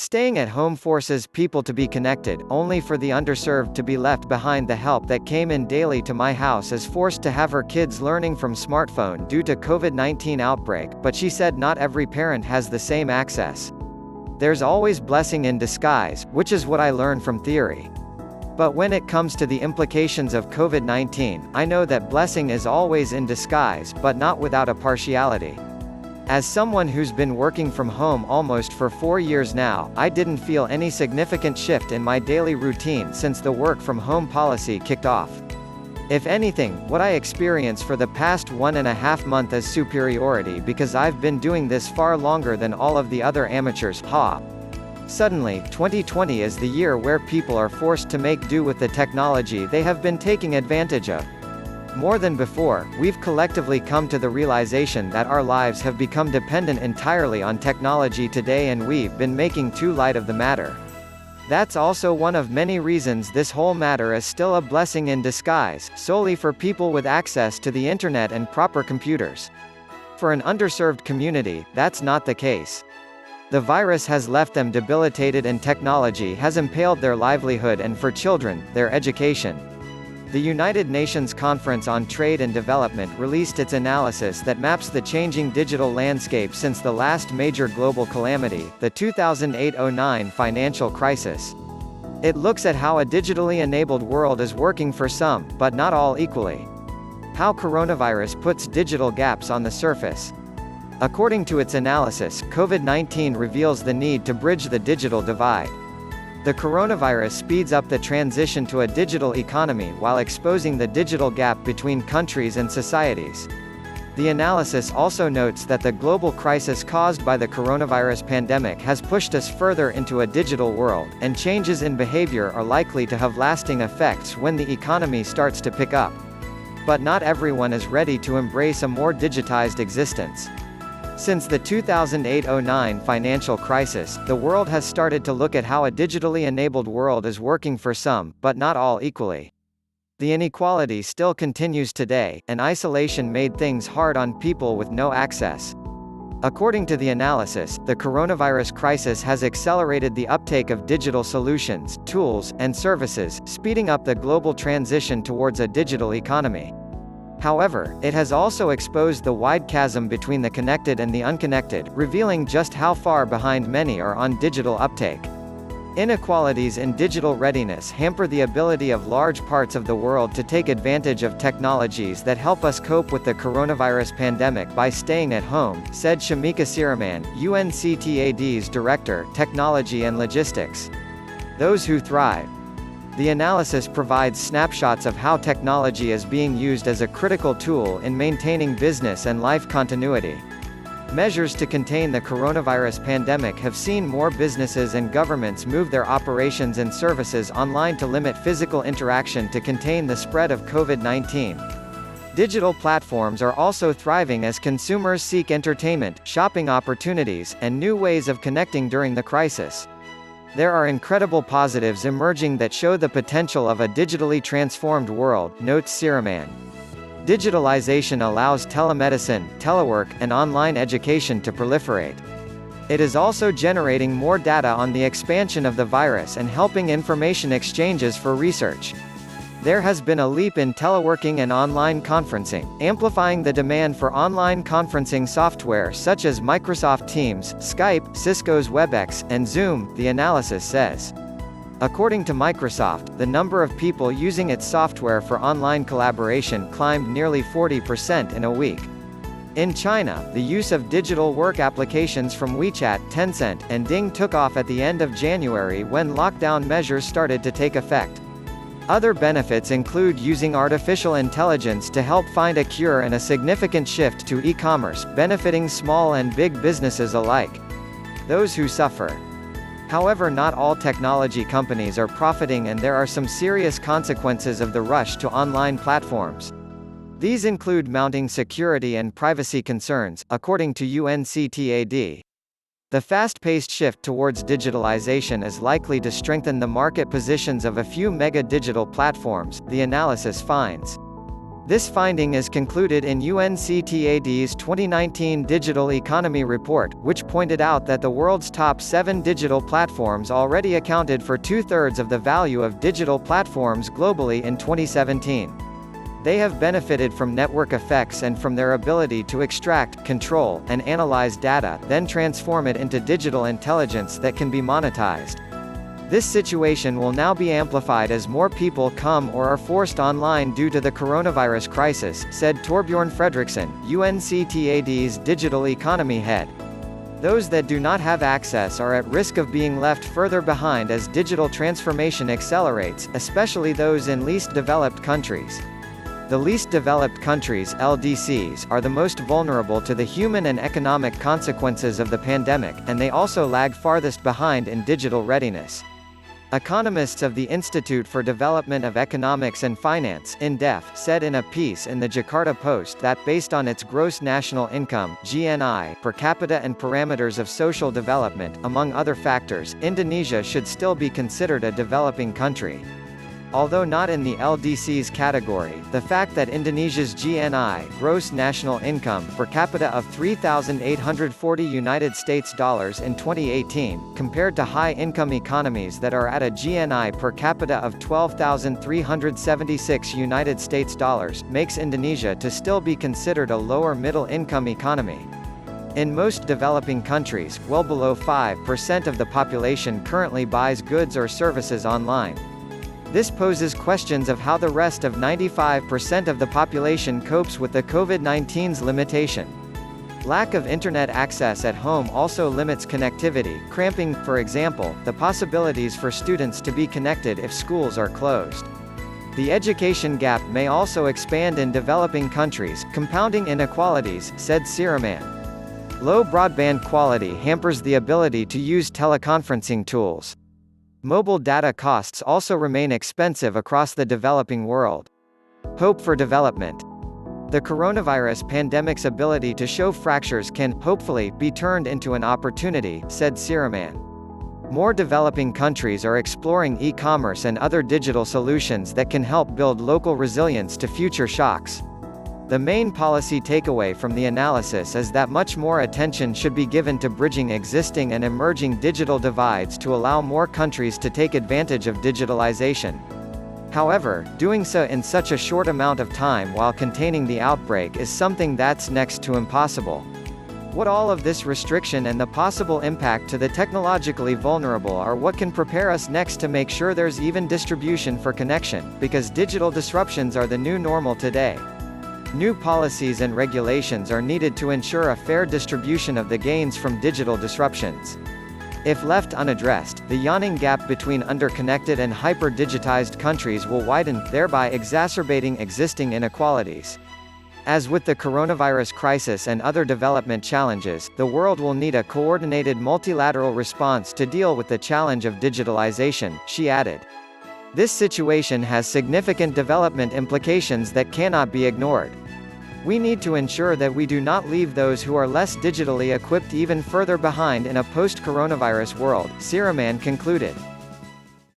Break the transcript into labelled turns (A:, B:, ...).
A: Staying at home forces people to be connected, only for the underserved to be left behind. The help that came in daily to my house is forced to have her kids learning from smartphone due to COVID-19 outbreak, but she said not every parent has the same access. There's always blessing in disguise, which is what I learned from theory. But when it comes to the implications of COVID-19, I know that blessing is always in disguise, but not without a partiality. As someone who's been working from home almost for 4 years now, I didn't feel any significant shift in my daily routine since the work from home policy kicked off. If anything, what I experience for the past 1.5 months is superiority because I've been doing this far longer than all of the other amateurs. Suddenly, 2020 is the year where people are forced to make do with the technology they have been taking advantage of. More than before, we've collectively come to the realization that our lives have become dependent entirely on technology today, and we've been making too light of the matter. That's also one of many reasons this whole matter is still a blessing in disguise, solely for people with access to the internet and proper computers. For an underserved community, that's not the case. The virus has left them debilitated and technology has impaled their livelihood, and for children, their education. The United Nations Conference on Trade and Development released its analysis that maps the changing digital landscape since the last major global calamity, the 2008-09 financial crisis. It looks at how a digitally enabled world is working for some, but not all equally. How coronavirus puts digital gaps on the surface. According to its analysis, COVID-19 reveals the need to bridge the digital divide. The coronavirus speeds up the transition to a digital economy while exposing the digital gap between countries and societies. The analysis also notes that the global crisis caused by the coronavirus pandemic has pushed us further into a digital world, and changes in behavior are likely to have lasting effects when the economy starts to pick up. But not everyone is ready to embrace a more digitized existence. Since the 2008-09 financial crisis, the world has started to look at how a digitally enabled world is working for some, but not all equally. The inequality still continues today, and isolation made things hard on people with no access. According to the analysis, the coronavirus crisis has accelerated the uptake of digital solutions, tools, and services, speeding up the global transition towards a digital economy. However, it has also exposed the wide chasm between the connected and the unconnected, revealing just how far behind many are on digital uptake. Inequalities in digital readiness hamper the ability of large parts of the world to take advantage of technologies that help us cope with the coronavirus pandemic by staying at home, said Shamika Siraman, UNCTAD's Director, Technology and Logistics. Those who thrive. The analysis provides snapshots of how technology is being used as a critical tool in maintaining business and life continuity. Measures to contain the coronavirus pandemic have seen more businesses and governments move their operations and services online to limit physical interaction to contain the spread of COVID-19. Digital platforms are also thriving as consumers seek entertainment, shopping opportunities, and new ways of connecting during the crisis. There are incredible positives emerging that show the potential of a digitally transformed world, notes Siraman. Digitalization allows telemedicine, telework, and online education to proliferate. It is also generating more data on the expansion of the virus and helping information exchanges for research. There has been a leap in teleworking and online conferencing, amplifying the demand for online conferencing software such as Microsoft Teams, Skype, Cisco's WebEx, and Zoom, the analysis says. According to Microsoft, the number of people using its software for online collaboration climbed nearly 40% in a week. In China, the use of digital work applications from WeChat, Tencent, and Ding took off at the end of January when lockdown measures started to take effect. Other benefits include using artificial intelligence to help find a cure and a significant shift to e-commerce, benefiting small and big businesses alike. Those who suffer. However, not all technology companies are profiting, and there are some serious consequences of the rush to online platforms. These include mounting security and privacy concerns, according to UNCTAD. The fast-paced shift towards digitalization is likely to strengthen the market positions of a few mega digital platforms, the analysis finds. This finding is concluded in UNCTAD's 2019 Digital Economy Report, which pointed out that the world's top 7 digital platforms already accounted for 2/3 of the value of digital platforms globally in 2017. They have benefited from network effects and from their ability to extract, control, and analyze data, then transform it into digital intelligence that can be monetized. This situation will now be amplified as more people come or are forced online due to the coronavirus crisis, said Torbjorn Fredriksson, UNCTAD's digital economy head. Those that do not have access are at risk of being left further behind as digital transformation accelerates, especially those in least developed countries. The least developed countries (LDCs) are the most vulnerable to the human and economic consequences of the pandemic, and they also lag farthest behind in digital readiness. Economists of the Institute for Development of Economics and Finance (INDEF) said in a piece in the Jakarta Post that based on its gross national income (GNI) per capita and parameters of social development, among other factors, Indonesia should still be considered a developing country. Although not in the LDCs category, the fact that Indonesia's GNI gross national income per capita of $3,840 in 2018, compared to high-income economies that are at a GNI per capita of $12,376, makes Indonesia to still be considered a lower middle-income economy. In most developing countries, well below 5% of the population currently buys goods or services online. This poses questions of how the rest of 95% of the population copes with the COVID-19's limitation. Lack of internet access at home also limits connectivity, cramping, for example, the possibilities for students to be connected if schools are closed. The education gap may also expand in developing countries, compounding inequalities, said Siraman. Low broadband quality hampers the ability to use teleconferencing tools. Mobile data costs also remain expensive across the developing world. Hope for development. The coronavirus pandemic's ability to show fractures can, hopefully, be turned into an opportunity, said Siraman. More developing countries are exploring e-commerce and other digital solutions that can help build local resilience to future shocks. The main policy takeaway from the analysis is that much more attention should be given to bridging existing and emerging digital divides to allow more countries to take advantage of digitalization. However, doing so in such a short amount of time while containing the outbreak is something that's next to impossible. What all of this restriction and the possible impact to the technologically vulnerable are what can prepare us next to make sure there's even distribution for connection, because digital disruptions are the new normal today. New policies and regulations are needed to ensure a fair distribution of the gains from digital disruptions. If left unaddressed, the yawning gap between underconnected and hyper-digitized countries will widen, thereby exacerbating existing inequalities. As with the coronavirus crisis and other development challenges, the world will need a coordinated multilateral response to deal with the challenge of digitalization, she added. This situation has significant development implications that cannot be ignored. We need to ensure that we do not leave those who are less digitally equipped even further behind in a post-coronavirus world, Siraman concluded.